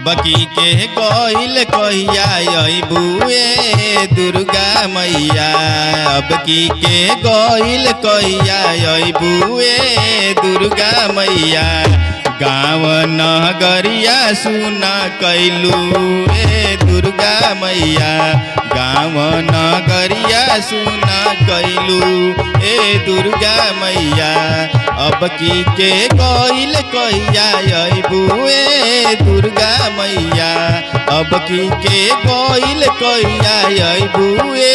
अब की के गइल कहिया अइबुए दुर्गा मैया। अब की के गइल कहिया अइबुए दुर्गा मैया। गाँव नगरिया सुन कैलू ए दुर्गा मैया। गाँव नगरिया सुन कैलू ए दुर्गा मैया। अब की के गइल कहिया अइबुए दुर्गा मैया। अब की के गइल कहिया अइबुए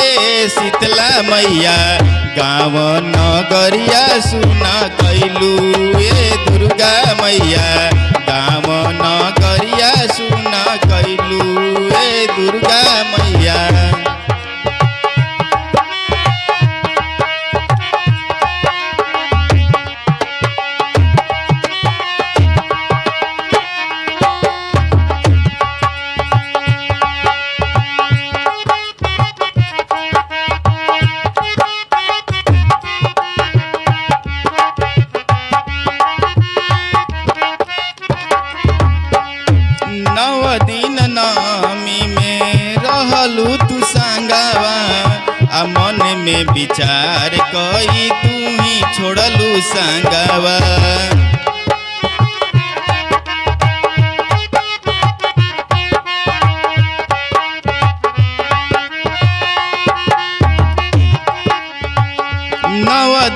शीतला मैया। गाँव नगरिया सुन कैलू ए दुर्गा मैया। गाँव नगरिया सुन कैलू ए दुर्गा मैया। दिन नामी में रहलू तू संगवा। आ मन में विचार कई तू ही छोड़लू संगवा।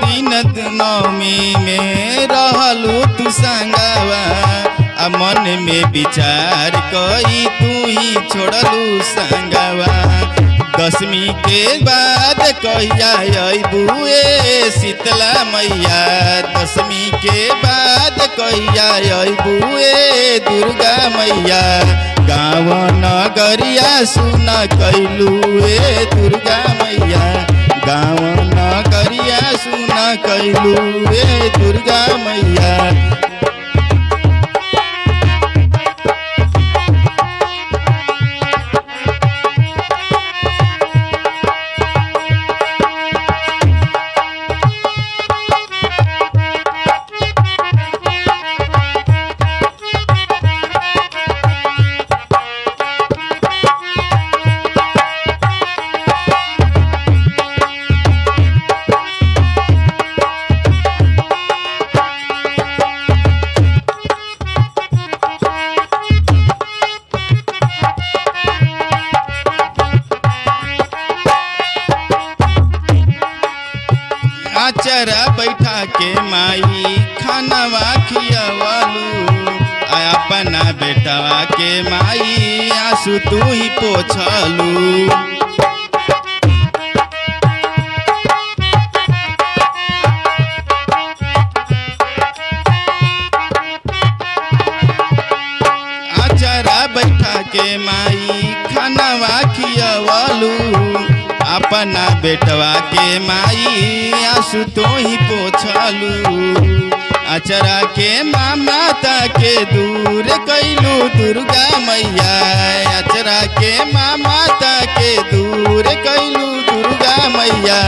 दिन नवमी में रहलू तू संगवा। आ मन में विचार कई तू ही छोड़लू संगवा। दसवीं के बाद कहिया अइबुए शीतला मैया। दसवीं के बाद कहिया अइबुए दुर्गा मैया। गाँव नगरिया सुन कैलू ए दुर्गा मैया। गाँव नगरिया सुन कैलू ए दुर्गा मैया। आचरा बैठा के माई खानवा खियावलू। अपना बेटवा के माई आंसू तू ही पोछलू। आचरा बैठा के माई खानवा खियावलू। अपना बेटवा के माई आंसू तो ही पोछलू। अचरा के माता के दूर कैलू दुर्गा मैया। अचरा के माता के दूर कैलू दुर्गा मैया।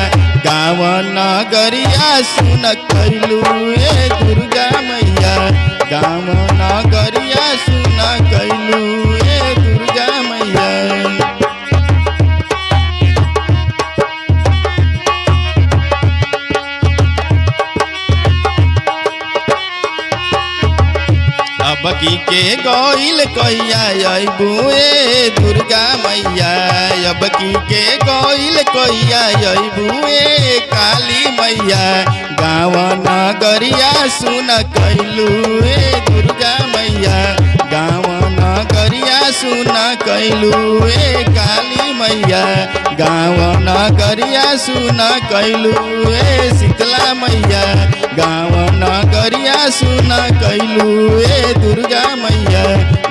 गाँव नगरिया सुन कैलू ए दुर्गा मैया। गाँव नगरिया सुन कैलू ए दुर्गा मैया। अब की के गइल कहिया अइबुए दुर्गा मैया। अब की के गइल कहिया अइबुए काली मैया। गाँव नगरिया सुन कैलू ए दुर्गा मैया। गाँव नगरिया सुन कैलू ए काली मैया। गाँव नगरिया सुन कैलू ए शीतला मैया। गाँव नगरिया सुन कैलू ए दुर्गा मैया।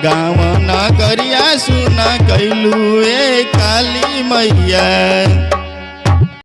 गाँव नगरिया सुन कैलू ए काली मैया।